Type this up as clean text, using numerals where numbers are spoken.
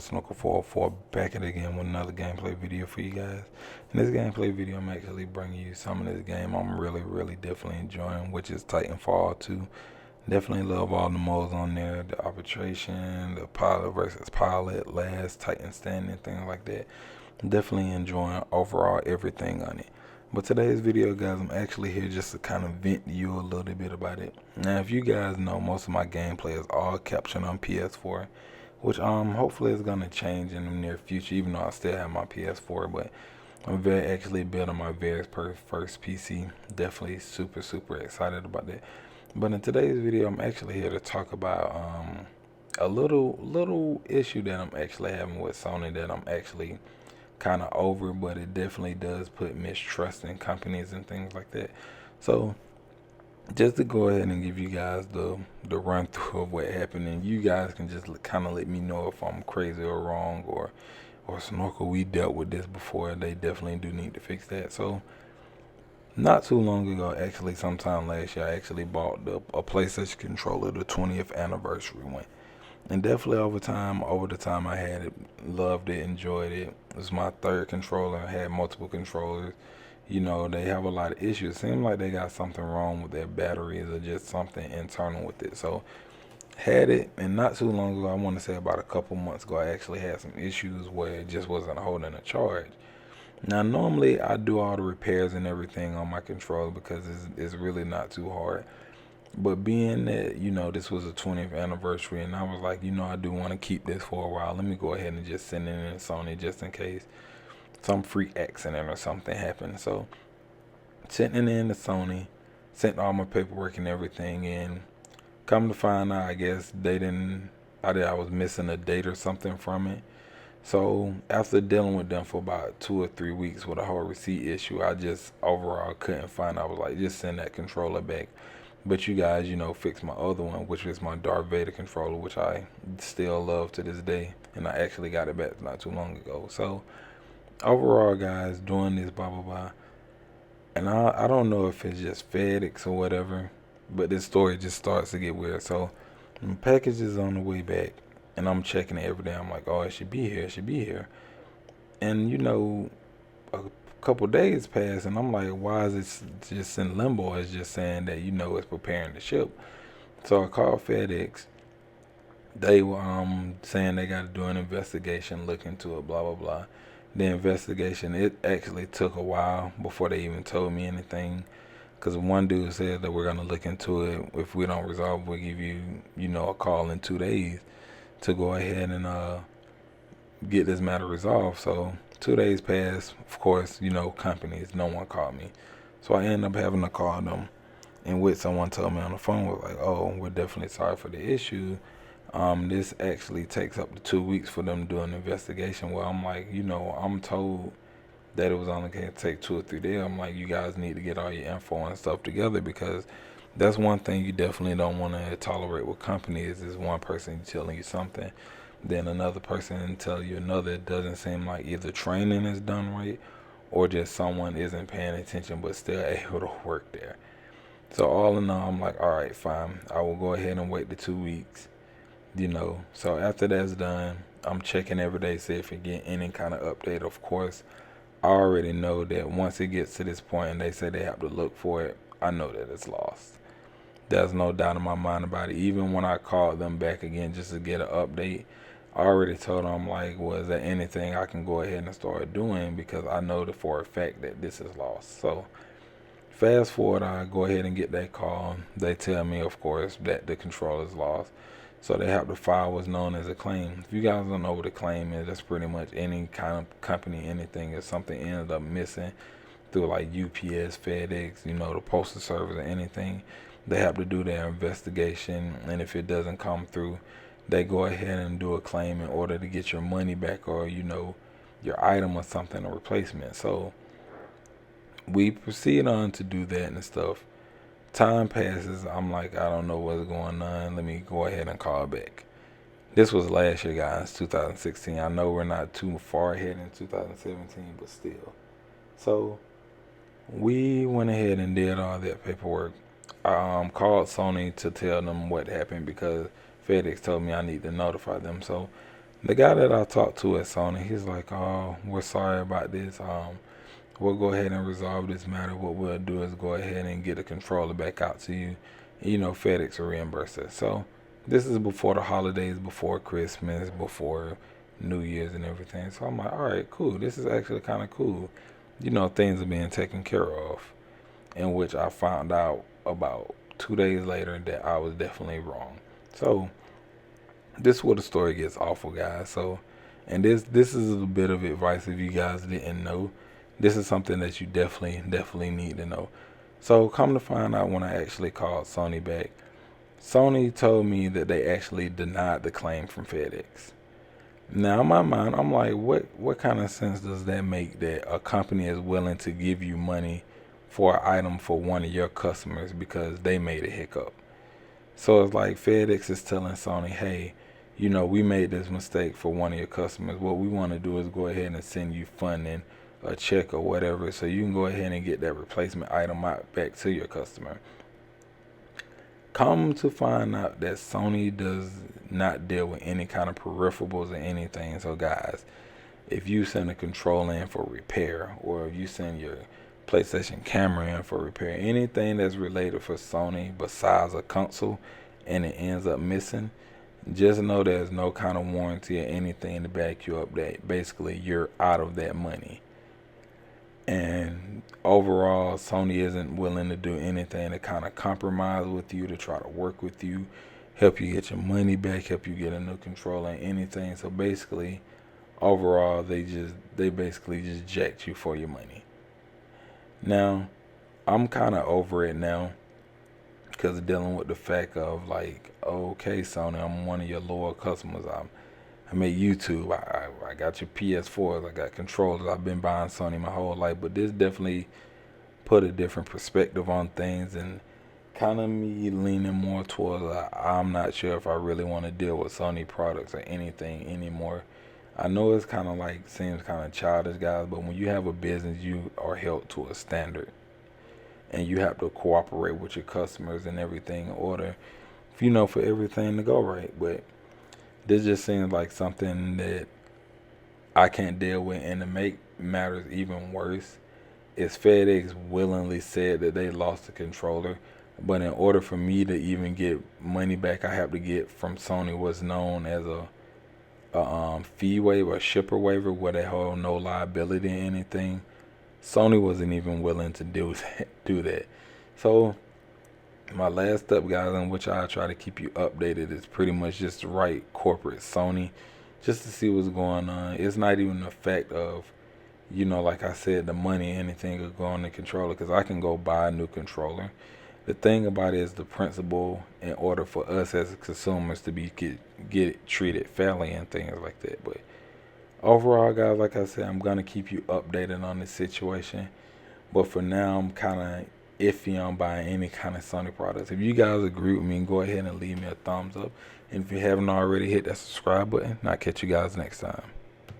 Snorkel 404 back at it again with another gameplay video for you guys. In this gameplay video, I'm actually bringing you some of this game I'm really definitely enjoying, which is TitanFall 2. Definitely love all the modes on there, the arbitration, the pilot versus pilot, last Titan standing, things like that. Definitely enjoying overall everything on it. But today's video, guys, I'm actually here just to kind of vent to you a little bit about it. Now, if you guys know, most of my gameplay is all captured on PS4, which hopefully is gonna change in the near future, even though I still have my PS4. But I'm very actually building my very first PC. Definitely super excited about that. But in today's video, I'm actually here to talk about a little issue that I'm actually having with Sony that I'm actually kind of over, but it definitely does put mistrust in companies and things like that. So just to go ahead and give you guys the run through of what happened, and you guys can just kind of let me know if I'm crazy or wrong, or Snorkel, we dealt with this before. They definitely do need to fix that. So not too long ago, actually sometime last year, I actually bought a PlayStation controller, the 20th anniversary one. And definitely over the time I had it, loved it, enjoyed it. It was my third controller. I had multiple controllers. You know, they have a lot of issues. Seems like they got something wrong with their batteries or just something internal with it. So had it, and not too long ago, I want to say about a couple months ago, I actually had some issues where it just wasn't holding a charge. Now, normally I do all the repairs and everything on my controller because it's really not too hard. But being that, you know, this was a 20th anniversary, and I was like, you know, I do want to keep this for a while. Let me go ahead and just send it in to Sony just in case some freak accident or something happened. So sent it in to Sony, sent all my paperwork and everything in. Come to find out, I guess I was missing a date or something from it. So after dealing with them for about 2 or 3 weeks with a whole receipt issue, I just overall couldn't find. I was like, just send that controller back. But you guys, you know, fixed my other one, which was my Darth Vader controller, which I still love to this day. And I actually got it back not too long ago. So overall, guys, doing this, blah, blah, blah. And I don't know if it's just FedEx or whatever, but this story just starts to get weird. So the package is on the way back, and I'm checking it every day. I'm like, oh, it should be here, it should be here. And, you know, a couple days pass, and I'm like, why is it just in limbo? It's just saying that, you know, it's preparing to ship. So I called FedEx. They were saying they got to do an investigation, look into it, blah blah blah. The investigation, it actually took a while before they even told me anything. Because one dude said that we're gonna look into it. If we don't resolve, we'll give you, you know, a call in 2 days to go ahead and get this matter resolved. So 2 days passed. Of course, you know, companies, no one called me. So I ended up having to call them, in which someone told me on the phone was like, oh, we're definitely sorry for the issue. This actually takes up to 2 weeks for them to do an investigation. Well, I'm like, you know, I'm told that it was only going to take 2 or 3 days. I'm like, you guys need to get all your info and stuff together, because that's one thing you definitely don't want to tolerate with companies is one person telling you something, then another person tell you another. It doesn't seem like either training is done right or just someone isn't paying attention but still able to work there. So all in all, I'm like, all right, fine. I will go ahead and wait the 2 weeks. You know, so after that's done, I'm checking every day, see if I get any kind of update. Of course, I already know that once it gets to this point and they say they have to look for it, I know that it's lost. There's no doubt in my mind about it. Even when I called them back again just to get an update, I already told them, like, was there anything I can go ahead and start doing, because I know for a fact that this is lost. So fast forward, I go ahead and get that call. They tell me, of course, that the controller is lost. So they have to file what's known as a claim. If you guys don't know what a claim is, that's pretty much any kind of company, anything, if something ended up missing through like UPS, FedEx, you know, the postal service or anything, they have to do their investigation. And if it doesn't come through, they go ahead and do a claim in order to get your money back, or, you know, your item or something, a replacement. So we proceed on to do that and stuff. Time passes. I'm like, I don't know what's going on. Let me go ahead and call back. This was last year, guys, 2016. I know we're not too far ahead in 2017, but still. So we went ahead and did all that paperwork. I called Sony to tell them what happened, because FedEx told me I need to notify them. So The guy that I talked to at Sony, he's like, "Oh, we're sorry about this. We'll go ahead and resolve this matter. What we'll do is go ahead and get the controller back out to you. FedEx will reimburse us." So this is before the holidays, before Christmas, before New Year's and everything. So I'm like, all right, cool. This is actually kind of cool. Things are being taken care of. In which I found out about 2 days later that I was definitely wrong. So this is where the story gets awful, guys. So, and this is a bit of advice if you guys didn't know. This is something that you definitely need to know. So come to find out, when I actually called Sony back, Sony told me that they actually denied the claim from FedEx. Now in my mind, I'm like, what kind of sense does that make, that a company is willing to give you money for an item for one of your customers because they made a hiccup? So it's like FedEx is telling Sony, hey, we made this mistake for one of your customers. What we want to do is go ahead and send you funding, a check or whatever, so you can go ahead and get that replacement item out back to your customer. Come to find out that Sony does not deal with any kind of peripherals or anything. So guys, if you send a controller in for repair, or if you send your PlayStation camera in for repair, anything that's related for Sony besides a console, and it ends up missing, just know there's no kind of warranty or anything to back you up, that basically you're out of that money. And overall, Sony isn't willing to do anything to kind of compromise with you, to try to work with you, help you get your money back, help you get a new controller, anything. So basically, overall, they basically just jacked you for your money. Now, I'm kind of over it now, because dealing with the fact of like, okay, Sony, I'm one of your loyal customers. I made YouTube. I got your PS4s. I got controllers. I've been buying Sony my whole life. But this definitely put a different perspective on things, and kind of me leaning more towards, I'm not sure if I really want to deal with Sony products or anything anymore. I know it's kind of like, seems kind of childish, guys, but when you have a business, you are held to a standard. And you have to cooperate with your customers and everything in order, for everything to go right. But this just seems like something that I can't deal with. And to make matters even worse, is FedEx willingly said that they lost the controller, but in order for me to even get money back, I have to get from Sony what's known as a fee waiver, a shipper waiver, where they hold no liability or anything. Sony wasn't even willing to do that. So my last step, guys, in which I try to keep you updated, is pretty much just to write corporate Sony, just to see what's going on. It's not even the fact of, like I said, the money, anything will go on the controller, because I can go buy a new controller. The thing about it is the principle, in order for us as consumers to get treated fairly and things like that. But overall, guys, like I said, I'm going to keep you updated on this situation. But for now, I'm kind of iffy on buying any kind of Sony products. If you guys agree with me, go ahead and leave me a thumbs up. And if you haven't already, hit that subscribe button. And I'll catch you guys next time.